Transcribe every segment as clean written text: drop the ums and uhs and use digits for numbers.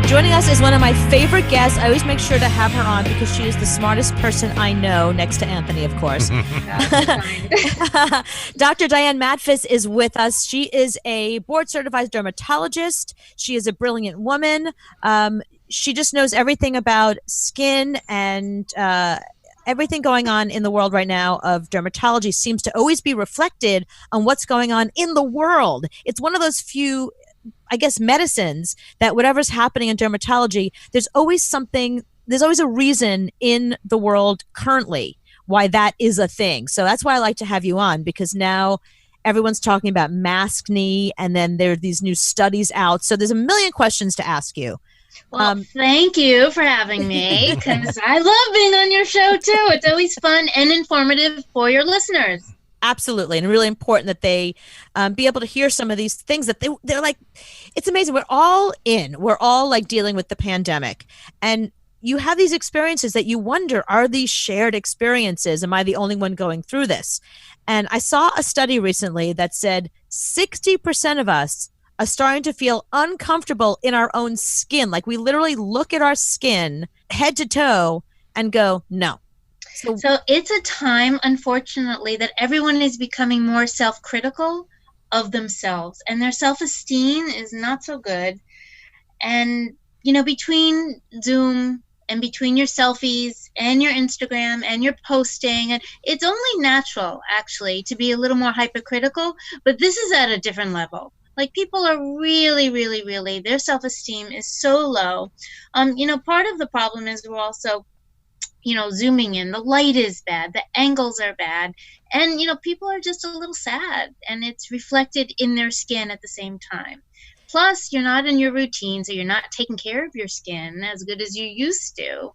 Joining us is one of my favorite guests. I always make sure to have her on because she is the smartest person I know, next to Anthony, of course. Dr. Diane Madfes is with us. She is a board-certified dermatologist. She is a brilliant woman. She just knows everything about skin and everything going on in the world right now of dermatology seems to always be reflected on what's going on in the world. It's one of those few, I guess, medicines that whatever's happening in dermatology, there's always a reason in the world currently why that is a thing. So that's why I like to have you on, because now everyone's talking about maskne, and then there are these new studies out. So there's a million questions to ask you. Well, thank you for having me, because I love being on your show too. It's always fun and informative for your listeners. Absolutely. And really important that they be able to hear some of these things that they're like, it's amazing. We're all like dealing with the pandemic, and you have these experiences that you wonder, are these shared experiences? Am I the only one going through this? And I saw a study recently that said 60% of us are starting to feel uncomfortable in our own skin. Like we literally look at our skin head to toe and go, no. So it's a time, unfortunately, that everyone is becoming more self-critical of themselves, and their self-esteem is not so good. And, you know, between Zoom and between your selfies and your Instagram and your posting, and it's only natural, actually, to be a little more hypercritical, but this is at a different level. Like, people are really, their self-esteem is so low. You know, part of the problem is we're also, you know, zooming in. The light is bad. The angles are bad. And, you know, people are just a little sad, and it's reflected in their skin at the same time. Plus, you're not in your routine, so you're not taking care of your skin as good as you used to.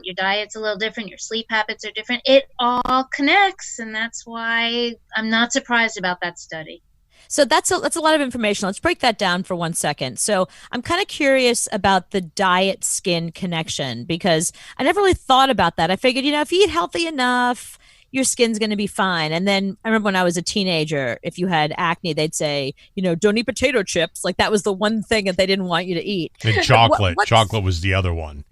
Your diet's a little different. Your sleep habits are different. It all connects, and that's why I'm not surprised about that study. So that's a lot of information. Let's break that down for 1 second. So I'm kind of curious about the diet-skin connection, because I never really thought about that. I figured, you know, if you eat healthy enough, your skin's going to be fine. And then I remember when I was a teenager, if you had acne, they'd say, you know, don't eat potato chips. Like that was the one thing that they didn't want you to eat. And chocolate. Chocolate was the other one.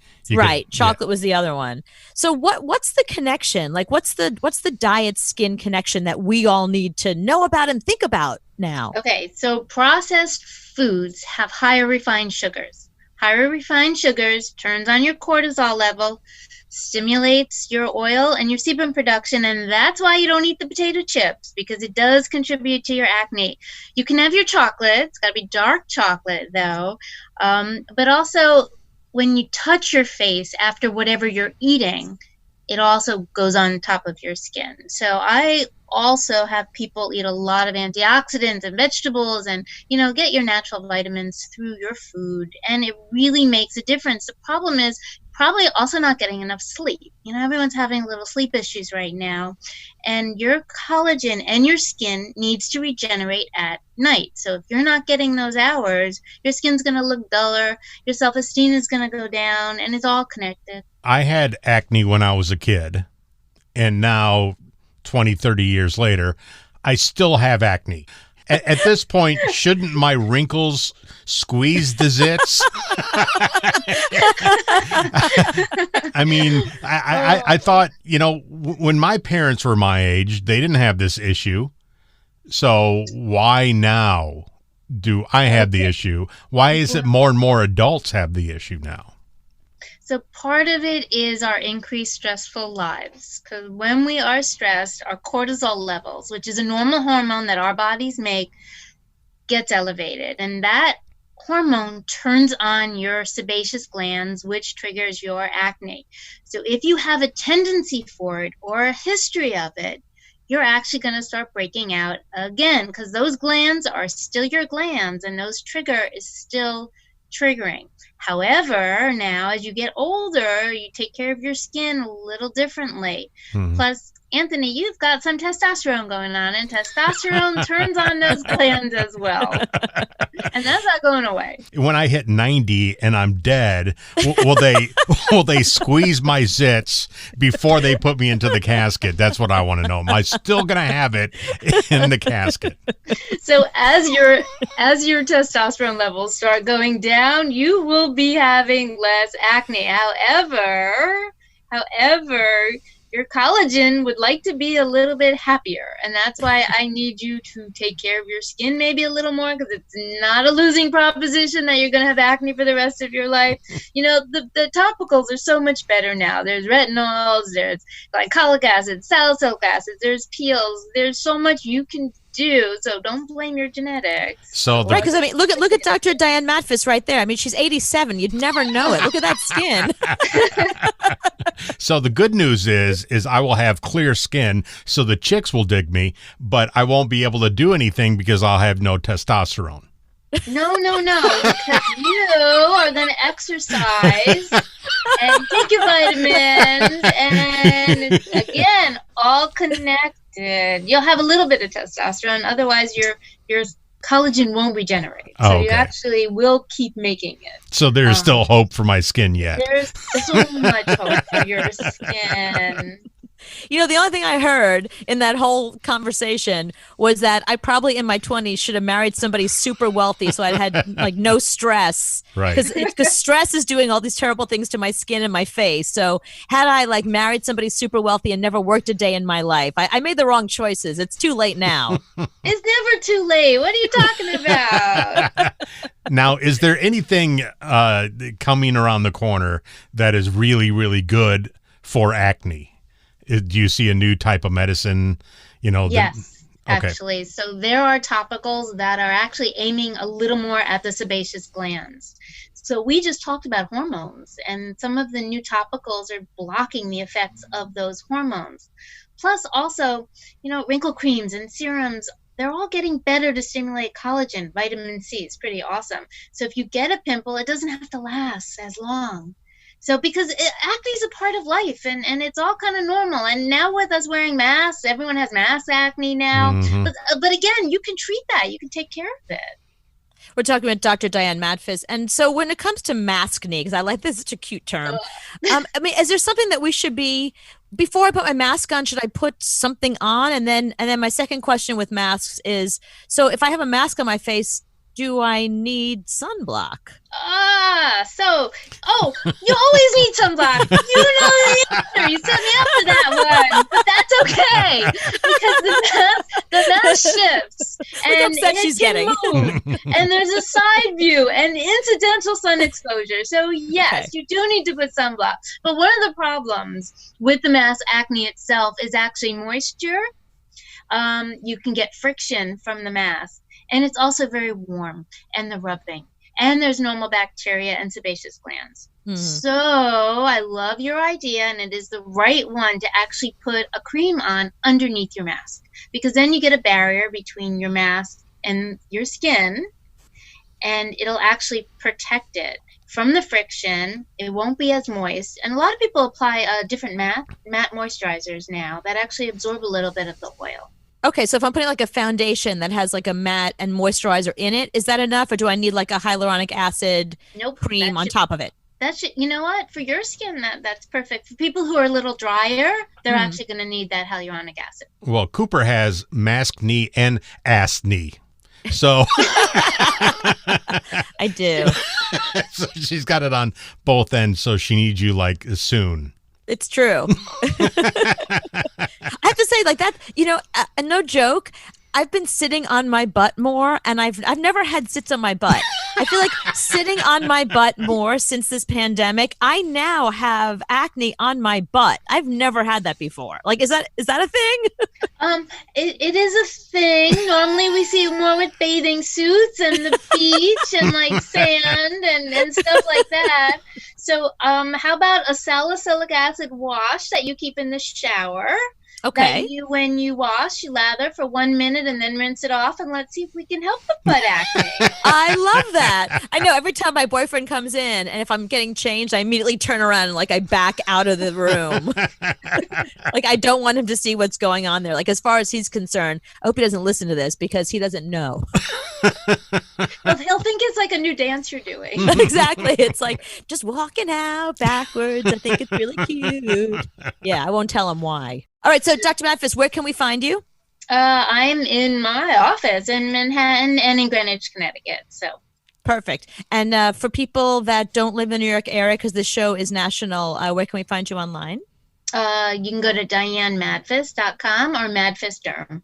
Chocolate was the other one. So what's the connection? Like what's the diet skin connection that we all need to know about and think about now? Okay, so processed foods have higher refined sugars. Higher refined sugars turns on your cortisol level, stimulates your oil and your sebum production, and that's why you don't eat the potato chips, because it does contribute to your acne. You can have your chocolate. It's got to be dark chocolate, though. But also, when you touch your face after whatever you're eating, it also goes on top of your skin. So I also have people eat a lot of antioxidants and vegetables, and, you know, get your natural vitamins through your food, and it really makes a difference. The problem is probably also not getting enough sleep. You know, everyone's having little sleep issues right now, and your collagen and your skin needs to regenerate at night. So if you're not getting those hours, your skin's going to look duller, your self-esteem is going to go down, and it's all connected. I had acne when I was a kid, and now 20, 30 years later, I still have acne. At this point, shouldn't my wrinkles squeeze the zits? I mean, I thought, you know, when my parents were my age, they didn't have this issue. So why now do I have the issue? Why is it more and more adults have the issue now? So part of it is our increased stressful lives, because when we are stressed, our cortisol levels, which is a normal hormone that our bodies make, gets elevated. And that hormone turns on your sebaceous glands, which triggers your acne. So if you have a tendency for it or a history of it, you're actually going to start breaking out again, because those glands are still your glands, and those trigger is still triggering. However, now as you get older, you take care of your skin a little differently. Mm-hmm. Plus, Anthony, you've got some testosterone going on, and testosterone turns on those glands as well. And that's not going away. When I hit 90 and I'm dead, will they squeeze my zits before they put me into the casket? That's what I want to know. Am I still going to have it in the casket? So as your testosterone levels start going down, you will be having less acne. However, your collagen would like to be a little bit happier, and that's why I need you to take care of your skin maybe a little more, because it's not a losing proposition that you're going to have acne for the rest of your life. The topicals are so much better now. There's retinols, there's glycolic acid, salicylic acid, there's peels. There's so much you can do, so don't blame your genetics. So right, because look at Dr. Diane Madfes right there. She's 87. You'd never know it. Look at that skin. So the good news is I will have clear skin, so the chicks will dig me, but I won't be able to do anything because I'll have no testosterone. No, because you are going to exercise and take your vitamins, and it's, again, all connected. You'll have a little bit of testosterone, otherwise your collagen won't regenerate. So you actually will keep making it. So there's still hope for my skin yet. There's so much hope for your skin. The only thing I heard in that whole conversation was that I probably in my 20s should have married somebody super wealthy, so I had no stress. Right. Because stress is doing all these terrible things to my skin and my face. So had I married somebody super wealthy and never worked a day in my life, I made the wrong choices. It's too late now. It's never too late. What are you talking about? Now, is there anything coming around the corner that is really, really good for acne? Do you see a new type of medicine? Yes, okay. Actually. So there are topicals that are actually aiming a little more at the sebaceous glands. So we just talked about hormones, and some of the new topicals are blocking the effects of those hormones. Plus also, wrinkle creams and serums, they're all getting better to stimulate collagen. Vitamin C is pretty awesome. So if you get a pimple, it doesn't have to last as long. So because acne is a part of life, and it's all kind of normal. And now with us wearing masks, everyone has mask acne now. Mm-hmm. But again, you can treat that. You can take care of it. We're talking about Dr. Diane Madfes. And so when it comes to maskne, because I like this, it's a cute term. Is there something that we should be, before I put my mask on, should I put something on? And then my second question with masks is, so if I have a mask on my face, do I need sunblock? You always need sunblock. You know the answer. You set me up for that one. But that's okay, because the mask shifts. And upset she's getting. And there's a side view and incidental sun exposure. So yes, you do need to put sunblock. But one of the problems with the mask acne itself is actually moisture. You can get friction from the mask. And it's also very warm, and the rubbing. And there's normal bacteria and sebaceous glands. Mm-hmm. So I love your idea, and it is the right one to actually put a cream on underneath your mask. Because then you get a barrier between your mask and your skin, and it'll actually protect it from the friction. It won't be as moist. And a lot of people apply different matte moisturizers now that actually absorb a little bit of the oil. Okay, so if I'm putting a foundation that has a matte and moisturizer in it, is that enough, or do I need a hyaluronic acid cream on top of it? You know what? For your skin, that's perfect. For people who are a little drier, they're actually going to need that hyaluronic acid. Well, Cooper has mask knee and ass knee. So I do. So she's got it on both ends, so she needs you soon. It's true. I have to say, that, no joke, I've been sitting on my butt more, and I've never had sits on my butt. I feel like sitting on my butt more since this pandemic. I now have acne on my butt. I've never had that before. Is that a thing? It is a thing. Normally we see more with bathing suits and the beach and sand and stuff like that. So how about a salicylic acid wash that you keep in the shower? Okay. When you wash, you lather for 1 minute and then rinse it off, and let's see if we can help the butt acne. I love that. I know every time my boyfriend comes in, and if I'm getting changed, I immediately turn around and I back out of the room. I don't want him to see what's going on there. As far as he's concerned, I hope he doesn't listen to this because he doesn't know. Well, he'll think new dance you're doing. Exactly. It's like just walking out backwards. I think it's really cute. Yeah, I won't tell him why. All right, so Dr. Madfes, where can we find you? I'm in my office in Manhattan and in Greenwich, Connecticut. So Perfect. And for people that don't live in the New York area, because this show is national, where can we find you online? you can go to DianeMadfes.com or Madfes Derm.